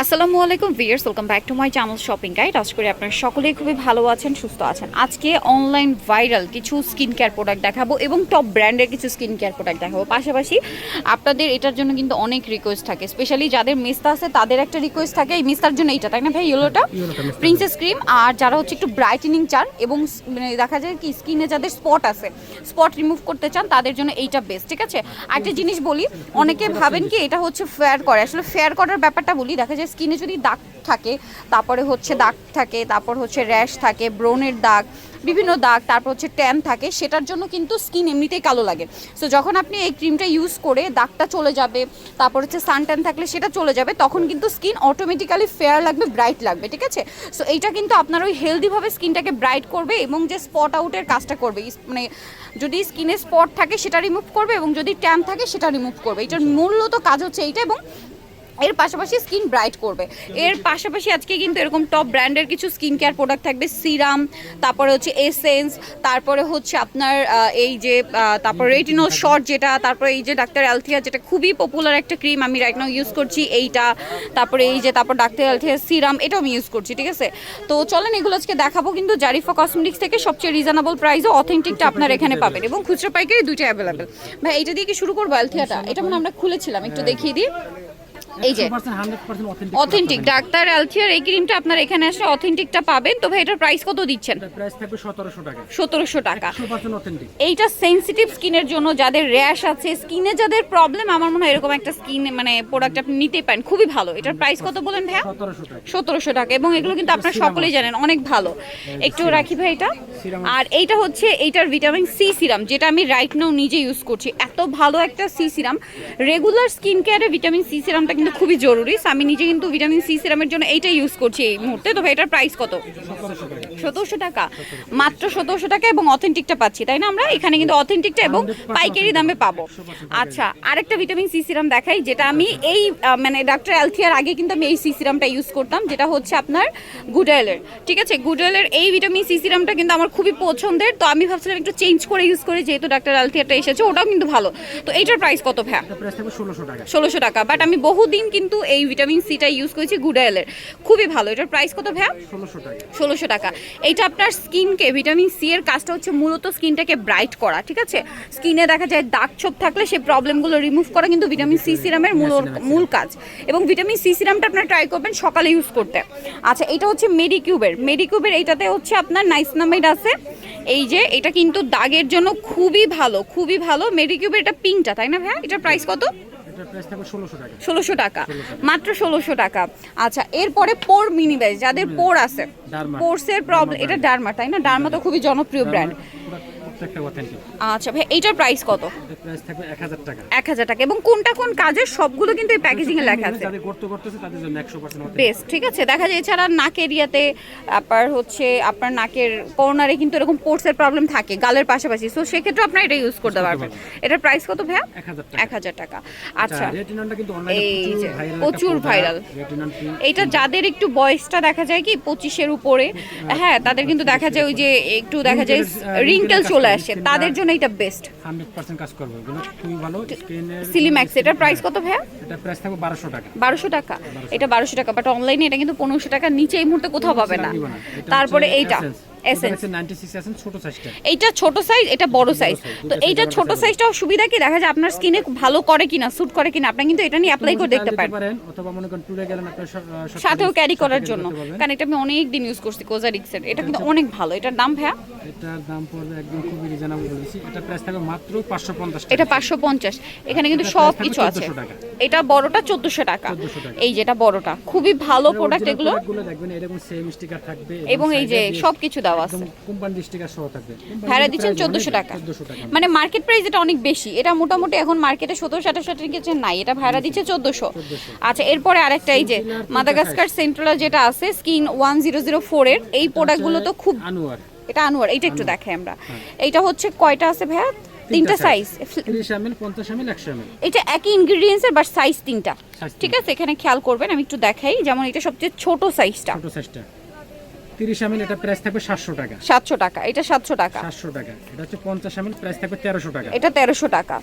আসসালামু আলাইকুম viewers, welcome back to my channel shopping guide. আশা করি আপনারা সকলেই খুবই ভালো আছেন, সুস্থ আছেন। আজকে অনলাইন ভাইরাল কিছু স্কিন কেয়ার প্রোডাক্ট দেখাবো এবং টপ ব্র্যান্ডের কিছু স্কিন কেয়ার প্রোডাক্ট দেখাবো। পাশাপাশি আপনাদের এটার জন্য কিন্তু অনেক রিকোয়েস্ট থাকে, স্পেশালি যাদের মেস্তা আছে তাদের একটা রিকোয়েস্ট থাকে এই মেস্তার জন্য এইটা, তাই না ভাই? ইয়েলোটা প্রিন্সেস ক্রিম। আর যারা হচ্ছে একটু ব্রাইটেনিং চান এবং মানে দেখা যায় কি স্কিনে যাদের স্পট আছে, স্পট রিমুভ করতে চান, তাদের জন্য এইটা বেস্ট। ঠিক আছে, একটা জিনিস বলি, অনেকে ভাবেন কি এটা হচ্ছে ফেয়ার করে, আসলে ফেয়ার করার ব্যাপারটা বলি। দেখা যায় স্কিনে যদি দাগ থাকে, তারপরে হচ্ছে দাগ থাকে, তারপর হচ্ছে র্যাশ থাকে, ব্রনের দাগ, বিভিন্ন দাগ, তারপর হচ্ছে ট্যান থাকে, সেটার জন্য কিন্তু স্কিন এমনিতেই কালো লাগে। সো যখন আপনি এই ক্রিমটা ইউজ করে দাগটা চলে যাবে, তারপর হচ্ছে সান ট্যান থাকলে সেটা চলে যাবে, তখন কিন্তু স্কিন অটোমেটিক্যালি ফেয়ার লাগবে, ব্রাইট লাগবে। ঠিক আছে, সো এইটা কিন্তু আপনার ওই হেলদিভাবে স্কিনটাকে ব্রাইট করবে এবং যে স্পট আউটের কাজটা করবে, মানে যদি স্কিনে স্পট থাকে সেটা রিমুভ করবে এবং যদি ট্যান থাকে সেটা রিমুভ করবে। এটার মূলত কাজ হচ্ছে এইটা, এবং এর পাশাপাশি স্কিন ব্রাইট করবে। এর পাশাপাশি আজকে কিন্তু এরকম টপ ব্র্যান্ডের কিছু স্কিন কেয়ার প্রোডাক্ট থাকবে, সিরাম, তারপরে হচ্ছে এসেন্স, তারপরে হচ্ছে আপনার এই যে তারপর রেটিনল শর্ট যেটা, তারপরে এই যে ডাক্তার অ্যালথিয়া যেটা খুবই পপুলার একটা ক্রিম, আমি রাইট নাও ইউজ করছি এইটা, তারপরে এই যে তারপর ডাক্তার অ্যালথিয়া সিরাম, এটাও আমি ইউজ করছি। ঠিক আছে, তো চলেন এগুলো আজকে দেখাবো। কিন্তু জারিফা কসমেটিক্স থেকে সবচেয়ে রিজনেবল প্রাইসে অথেন্টিকটা আপনার এখানে পাবেন এবং খুচরা পাইকারি দুইটা অ্যাভেলেবেল। ভাই এইটা দিয়ে কি শুরু করবো? অ্যালথিয়াটা এটা মানে আমরা খুলেছিলাম, একটু দেখিয়ে দিই। এই যে অথেন্টিক ডাক্তার অ্যালথিয়ার এই ক্রিমটা আপনার এখানে আসলে অথেন্টিকটা পাবেন। তো ভাই এটার প্রাইস কত দিচ্ছেন? প্রাইস থাকবে 1700 টাকা। 1700 টাকা। 100% অথেন্টিক। এইটা সেনসিটিভ স্কিনের জন্য, যাদের র্যাশ আছে, স্কিনে যাদের প্রবলেম, আমার মনে হয় এরকম একটা স্কিন মানে প্রোডাক্ট আপনি নিতেই পারেন, খুবই ভালো। এটার প্রাইস কত বলেন ভাইয়া? 1700 টাকা। 1700 টাকা। এবং এগুলো কিন্তু আপনারা সকলেই জানেন অনেক ভালো। একটু রাখি ভাই এটা। আর এইটা হচ্ছে এইটার ভিটামিন সি সিরাম, যেটা আমি রাইট নাও নিজে ইউজ করছি। এত ভালো একটা সি সিরাম, রেগুলার স্কিন কেয়ারে ভিটামিন সি সিরামটা কিন্তু খুবই জরুরি। আমি নিজে কিন্তু ভিটামিন সি সিরামের জন্য এইটা ইউজ করছি এই মুহূর্তে। তো ভাই এটার প্রাইস কত? 1700 টাকা, মাত্র 1700 টাকা। এবং অথেন্টিকটা পাচ্ছি, তাই না? আমরা এখানে কিন্তু অথেন্টিকটা এবং পাইকারি দামে পাবো। আচ্ছা, আরেকটা ভিটামিন সি সিরাম দেখাই, যেটা আমি এই মানে ডাক্তার অ্যালথিয়ার আগে কিন্তু আমি এই সি সিরামটা ইউজ করতাম, যেটা হচ্ছে আপনার গুডওয়েলের। ঠিক আছে, গুডওয়েলের এই ভিটামিন সি সিরামটা কিন্তু আমার খুবই পছন্দের। তো আমি ভাবছিলাম একটু চেঞ্জ করে ইউজ করি, যেহেতু ডাক্তার অ্যালথিয়ারটা এসেছে, ওটাও কিন্তু ভালো। তো এইটার প্রাইস কত ভাইয়া? 1600 টাকা। বাট আমি বহুদিন কিন্তু এই ভিটামিন সিটা ইউজ করেছি গুডওয়েলের, খুবই ভালো। এটার প্রাইস কত ভাইয়া? 1600 টাকা। এইটা আপনার স্কিনকে, ভিটামিন সি এর কাজটা হচ্ছে মূলত স্কিনটাকে ব্রাইট করা। ঠিক আছে, স্কিনে দেখা যায় দাগ ছোপ থাকলে সেই প্রবলেমগুলো রিমুভ করা কিন্তু ভিটামিন সি সিরামের মূল কাজ। এবং ভিটামিন সি সিরামটা আপনারা ট্রাই করবেন সকালে ইউজ করতে। আচ্ছা, এটা হচ্ছে মেডিকিউবের এইটাতে হচ্ছে আপনার নাইসিনামাইড আছে। এই যে এটা কিন্তু দাগের জন্য খুবই ভালো, খুবই ভালো। মেডিকিউবের এটা পিঙ্কটা, তাই না ভাইয়া? এটার প্রাইস কত? 1600 টাকা, মাত্র 1600 টাকা। আচ্ছা, এরপরে পোর মিনিমাইজ, যাদের পোর আছে, পোরসের প্রবলেম, এটা ডার্মা, তাই না? ডার্মা তো খুবই জনপ্রিয় ব্র্যান্ড। আচ্ছা ভাই, এইটার প্রাইস কত? প্রাইস থাকবে 1000 টাকা। 1000 টাকা। এবং কোনটা কোন কাজের সবগুলো কিন্তু এই প্যাকেজিং এ লেখা আছে, যাদের করতেছে তাদের জন্য 100% অথেন্টিক বেস্ট। ঠিক আছে, দেখা যায় এছাড়া নাকের ইয়াতে আপনার হচ্ছে আপনার নাকের কর্নারে কিন্তু এরকম পোর্সের প্রবলেম থাকে গালের পাশাপাশি, সো সেক্ষেত্রে আপনারা এটা ইউজ করতে পারবেন। এটার প্রাইস কত ভাইয়া? 1000 টাকা। আচ্ছা, রেটিনলটা কিন্তু অনলাইনে প্রচুর ভাইরাল। এইটা যাদের একটু বয়সটা দেখা যায় কি 25-এর উপরে, হ্যাঁ, তাদের কিন্তু দেখা যায় ওই যে একটু দেখা যায় রিঙ্কেল চলে আসে, তাদের জন্য এটা বেস্ট। 100% কাজ করবে, এগুলো খুবই ভালো। স্কিনের সিলিম্যাক্স, এটার প্রাইস কত ভাইয়া? এটা প্রাইস থাকবে 1200 টাকা। 1200 টাকা। এটা 1200 টাকা, বাট অনলাইনে এটা কিন্তু 1500 টাকার নিচে এই মুহূর্তে কোথাও পাবে না। তারপরে এইটা এসেন্স, 96 এসেন্স, ছোট সাইজটা। এইটা ছোট সাইজ, এটা বড় সাইজ। তো এইটা ছোট সাইজটাও সুবিধা কি, দেখা যায় আপনার স্কিনে ভালো করে কিনা, স্যুট করে কিনা, আপনি কিন্তু এটা নিয়ে অ্যাপ্লাই করে দেখতে পারেন। অথবা মনে করেন ট্যুরে গেলেন আপনার সাথেও ক্যারি করার জন্য, কারণ এটা আমি অনেক দিন ইউজ করছি কোজারিক্সের, এটা কিন্তু অনেক ভালো। এটার দাম ভাইয়া? এটার দাম পড়বে একদম খুবই রিজনেবল বলেছি। এটা প্রাইস থাকবে মাত্র 550 টাকা। এটা 550। এখানে কিন্তু সব কিছু আছে। এটা বড়টা 1400 টাকা। এই যেটা বড়টা খুবই ভালো প্রোডাক্ট। এগুলো দেখবেন এরকম সেম স্টিকার থাকবে এবং এই যে সবকিছু দেওয়া আছে, কোম্পানি স্টিকার সহ থাকবে। ভাড়া দিচ্ছেন 1400 টাকা। মানে মার্কেট প্রাইস এটা অনেক বেশি, এটা মোটামুটি এখন মার্কেটে 1700-1800 এর কিছু নাই, এটা ভাড়া দিচ্ছে 1400। আচ্ছা, এরপরে আরেকটা এই যে মাদাগাস্কার সেন্ট্রাল যেটা আছে স্কিন 1004 এর, এই প্রোডাক্টগুলো তো খুব আনোয়ার। এটা আনোয়ার, এটা একটু দেখাই আমরা। এইটা হচ্ছে কয়টা আছে ভাইয়া? তিনটা সাইজ, 30 ml, 50 ml, 100 ml। এটা একই ইনগ্রেডিয়েন্টসের বাট সাইজ তিনটা। ঠিক আছে, এখানে খেয়াল করবেন, আমি একটু দেখাই। যেমন এটা সবচেয়ে ছোট সাইজটা, 30 ml, এটা প্রাইস থাকবে 700 টাকা। 700 টাকা। এটা 700 টাকা। 700 টাকা। এটা হচ্ছে 50 ml, প্রাইস থাকবে 1300 টাকা। এটা 1300 টাকা।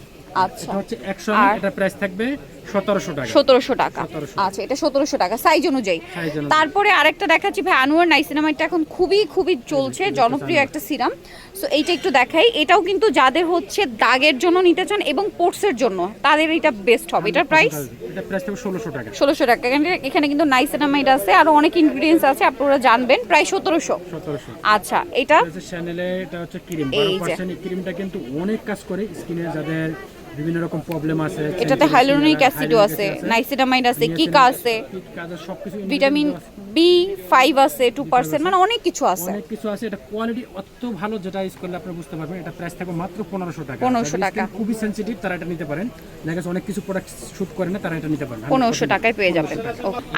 আচ্ছা এটা হচ্ছে 100 ml, এটা প্রাইস থাকবে 1700 টাকা। 1700 টাকা। 1700 আচ্ছা, এটা 1700 টাকা সাইজ অনুযায়ী। সাইজ অনুযায়ী। তারপরে আরেকটা দেখাচ্ছি ভাই, আনোয়ার নাইসিনামাইডটা এখন খুবই খুবই চলছে, জনপ্রিয় একটা সিরাম। সো এইটা একটু দেখাই। এটাও কিন্তু যাদের হচ্ছে দাগের জন্য নিতে চান এবং পোর্সের জন্য, তাদের এটা বেস্ট হবে। এটার প্রাইস এটা প্রাইস থাকবে 1600 টাকা। 1600 টাকা। এখানে কিন্তু নাইসিনামাইড আছে, আরো অনেক ইনগ্রেডিয়েন্টস আছে, আপনারা জানবেন। প্রায় 1700। 1700। আচ্ছা, এটা চ্যানেলে এটা হচ্ছে ক্রিম, এই যে। 12% ক্রিমটা কিন্তু অনেক কাজ করে স্কিনে, যাদের বিভিন্ন রকম প্রবলেম আছে। এটাতে হাইলুরোনিক অ্যাসিডও আছে, নাইসিনামাইড আছে, কিকা আছে, সবকিছু ভিটামিন B5 আছে 2%, মানে অনেক কিছু আছে। অনেক কিছু আছে। এটা কোয়ালিটি অত ভালো, যেটা ইউজ করলে আপনি বুঝতে পারবেন। এটা প্রাইস থাকবে মাত্র 1500 টাকা। 1500 টাকা। খুবই সেনসিটিভ, তারা এটা নিতে পারেন। দেখা যাচ্ছে অনেক কিছু প্রোডাক্ট শুট করে না, তারা এটা নিতে পারেন। 1500 টাকায় পেয়ে যাবেন।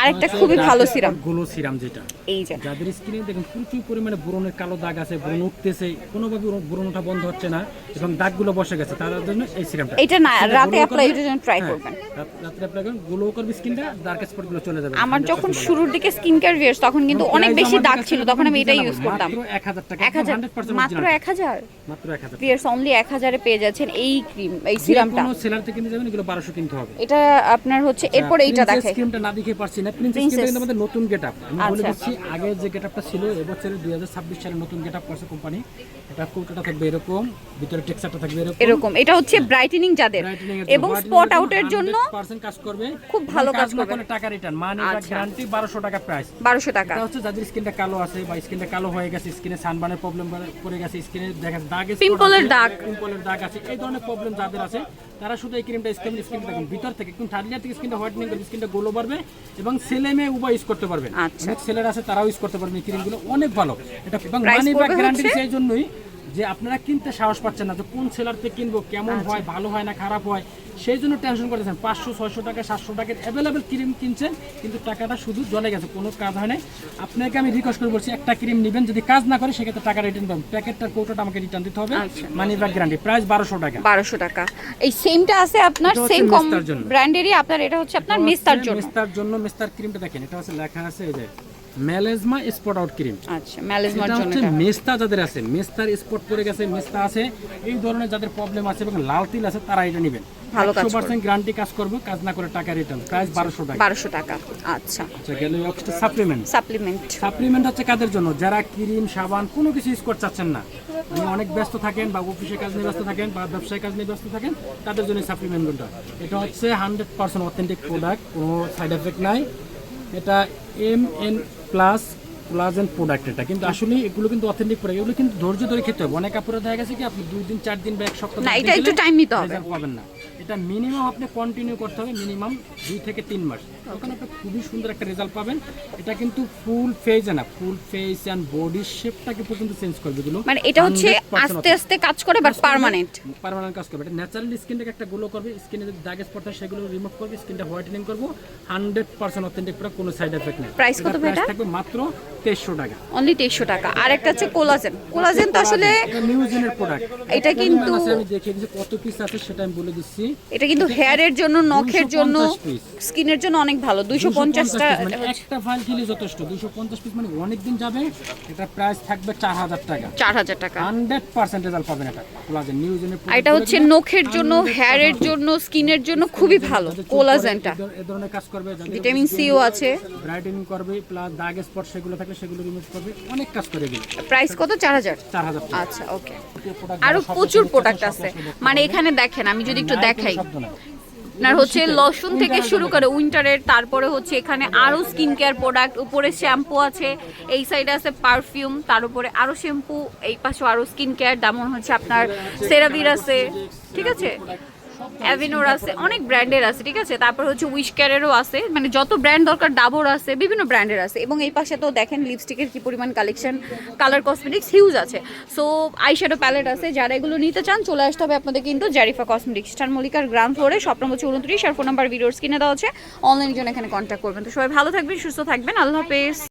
আরেকটা খুবই ভালো সিরাম, গ্লো সিরাম, যেটা এই যে যাদের স্কিনে দেখুন প্রচুর পরিমাণে ব্রণের কালো দাগ আছে, ব্রণ উঠতেছে, কোনোভাবে ব্রণ ওঠা বন্ধ হচ্ছে না এবং দাগগুলো বসে গেছে, তাদের জন্য এই সিরামটা। এটা না রাতে অ্যাপ্লাই এর জন্য ট্রাই করবেন। রাতে অ্যাপ্লাই করুন, গ্লো করবে স্কিনটা, ডার্ক স্পটগুলো চলে যাবে। আমার যখন শুরুর দিকে স্কিন কেয়ার ভিউয়ার্স, তখন কিন্তু অনেক বেশি দাগ ছিল, তখন আমি এটাই ইউজ করতাম। মাত্র 1000 টাকা, 1000, 100% মাত্র 1000 মাত্র 1000 ভিউয়ার্স, অনলি 1000 এ পেয়ে যাচ্ছেন এই ক্রিম, এই সিরামটা। কোনো সেলার থেকে কিনতে যাবেন, এগুলো 1200 কিনতে হবে। এটা আপনার হচ্ছে, এরপর এইটা দেখাই। ক্রিমটা না দেখে পারছি না, প্রিন্সেস ক্রিমটা কিন্তু আমাদের নতুন গেটআপ। আমি বলে দিচ্ছি, আগে যে গেটআপটা ছিল, এবছরের 2026 সালে নতুন গেটআপ করছে কোম্পানি। এটা কোটটা থাকবে এরকম, ভিতরে টেক্সচারটা থাকবে এরকম। এটা হচ্ছে ব্রাইটেনিং যাদের এবং স্পট আউটের জন্য 100% কাজ করবে, খুব ভালো কাজ করবে। কোনো টাকা রিটার্ন, মানি ব্যাক গ্যারান্টি, 1200 টাকা প্রাইস। 1200 টাকা। এটা হচ্ছে যাদের স্কিনটা কালো আছে বা স্কিনটা কালো হয়ে গেছে, স্কিনে সানবার্নের প্রবলেম পড়ে গেছে, স্কিনে দেখা দাগ, পিম্পলের দাগ আছে, এই ধরনের প্রবলেম যাদের আছে, তারা শুধু এই ক্রিমটা স্কিনটা দেখুন ভিতর থেকে একদম থার্ড থেকে স্কিনটা হোয়াইটেনিং করবে, স্কিনটা গ্লো বাড়বে এবং ছেলে মেয়ে উভয় ইউজ করতে পারবেন। অনেক ছেলেরা আছে, তারাও ইউজ করতে পারবেন। এই ক্রিমগুলো অনেক ভালো। এটা এবং মানি ব্যাক গ্যারান্টি সেই জন্যই যে আপনারা কিনতে সাহস পাচ্ছেন না, যে কোন সেলার থেকে কিনবো, কেমন হয়, ভালো হয় না খারাপ হয়, সেই জন্য টেনশন করতেছেন। 500, 600 টাকা, 700 টাকার অ্যাভেলেবেল ক্রিম কিনছেন, কিন্তু টাকাটা শুধু জলে গেছে, কোনো কাজ হয় না। আপনাকে আমি রিকোয়েস্ট করে বলছি, একটা ক্রিম নেবেন, যদি কাজ না করে সেক্ষেত্রে টাকা রিটার্ন পাবেন। প্যাকেটটার কৌটাটা আমাকে রিটার্ন দিতে হবে। মানি ব্যাক গ্যারান্টি, প্রাইস 1200 টাকা। 1200 টাকা। এই সেমটা আছে আপনার সেম কম ব্র্যান্ডেরই, আপনার এটা হচ্ছে আপনার মেস্তার জন্য। মেস্তার ক্রিমটা দেখেন, এটা হচ্ছে লেখা আছে এই যে মেলাজমা স্পট আউট ক্রিম। আচ্ছা, মেলাজমার জন্য। এটা মেস্তা যাদের আছে, মেস্তার স্পট পড়ে গেছে, মেস্তা আছে, এই ধরনের যাদের প্রবলেম আছে এবং লাল তিল আছে, তারা এটা নেবেন। ভালো কাজ করবে, 100% গ্যারান্টি কাজ করবে, কাজ না করে টাকা রিটার্ন। প্রাইস 1200 টাকা। 1200 টাকা। আচ্ছা, গেল একটা সাপ্লিমেন্ট হচ্ছে কাদের জন্য, যারা ক্রিম, সাবান কোনো কিছু ইউজ করতে চাচ্ছেন না, মানে অনেক ব্যস্ত থাকেন বা অফিসের কাজ নিয়ে ব্যস্ত থাকেন বা ব্যবসায়িক কাজ নিয়ে ব্যস্ত থাকেন, তাদের জন্য সাপ্লিমেন্টগুলো। এটা হচ্ছে 100% অথেন্টিক প্রোডাক্ট, কোনো সাইড এফেক্ট নাই। এটা MN+ কোলাজেন প্রোডাক্ট। এটা কিন্তু আসলে এগুলো কিন্তু অথেন্টিক প্রোডাক্ট, এগুলো কিন্তু ধৈর্য ধরে খেতে হবে। অনেক কাপড়ে দেখা গেছে কি আপনি 2 দিন 4 দিন বা 1 সপ্তাহ না, এটা একটু টাইম নিতে হবে, পাবেন না। এটা মিনিমাম আপনি কন্টিনিউ করতে হবে, মিনিমাম 2 থেকে 3 মাস, তখন আপনি খুবই সুন্দর একটা রেজাল্ট পাবেন। এটা কিন্তু ফুল ফেস না, ফুল ফেস এন্ড বডি শেপটাকে পর্যন্ত চেঞ্জ করবে এগুলো। মানে এটা হচ্ছে আস্তে আস্তে কাজ করে, বাট পার্মানেন্ট কাজ করবে। এটা ন্যাচারালি স্কিনটাকে একটা গ্লো করবে, স্কিনে যদি দাগ স্পট হয় সেগুলো রিমুভ করবে, স্কিনটা হোয়াইটেনিং করবে। 100% অথেন্টিক প্রোডাক্ট, কোনো সাইড এফেক্ট নেই। প্রাইস কত ভাই? এটা থাকবে মাত্র 2300 টাকা। অনলি 2300 টাকা। আর একটা হচ্ছে কোলাজেন তো আসলে নিউজেনের প্রোডাক্ট। এটা কিন্তু আমি দেখিয়ে দিচ্ছি কত পিস আছে, সেটা আমি বলে দিচ্ছি। এটা কিন্তু হেয়ারের জন্য, নখের জন্য, স্কিনের জন্য অনেক ভালো। 250টা একটা ফাইল কিনলে যথেষ্ট। 250 পিস মানে অনেক দিন যাবে। এটা প্রাইস থাকবে 4000 টাকা। 4000 টাকা। 100% রেজাল্ট পাবেন এটা কোলাজেন নিউজেনের প্রোডাক্ট। এটা হচ্ছে নখের জন্য, হেয়ারের জন্য, স্কিনের জন্য খুবই ভালো কোলাজেনটা। এই ধরনের কাজ করবে, ভিটামিন সিও আছে, ব্রাইটেনিং করবে, প্লাস দাগ স্পট সেগুলো থাকলে সেগুলো রিমুভ করবে, অনেক কাজ করে এগুলো। প্রাইস কত? 4000। আচ্ছা, ওকে। আরো প্রচুর প্রোডাক্ট আছে, মানে এখানে দেখেন, আমি যদি একটু দেখাই, আপনার হচ্ছে লশন থেকে শুরু করে উইন্টারের, তারপরে হচ্ছে এখানে আরো স্কিন কেয়ার প্রোডাক্ট, উপরে শ্যাম্পু আছে, এই সাইডে আছে পারফিউম, তার উপরে আরো শ্যাম্পু, এই পাশে আরো স্কিন কেয়ার, যেমন হচ্ছে আপনার সেরাভির আছে, ঠিক আছে, অ্যাভিনোর আছে, অনেক ব্র্যান্ডের আছে, ঠিক আছে। তারপর হচ্ছে উইশ কেয়ারেরও আছে, মানে যত ব্র্যান্ড দরকার, ডাবর আছে, বিভিন্ন ব্র্যান্ডের আছে। এবং এই পাশে তো দেখেন লিপস্টিকের কি পরিমাণ কালেকশন, কালার কসমেটিক্স হিউজ আছে। সো আইশ্যাডো প্যালেট আছে, যারা এগুলো নিতে চান চলে আসতে হবে আপনাদের কিন্তু জারিফা কসমেটিক্স, স্টার মল্লিকার গ্রাউন্ড ফ্লোরে, শপ নম্বর 34, আর ফোন নাম্বার ভিডিওর স্ক্রিনে দেওয়া আছে। অনলাইনের জন্য এখানে কন্ট্যাক্ট করবেন। তো সবাই ভালো থাকবেন, সুস্থ থাকবেন, আল্লাহ হাফেজ।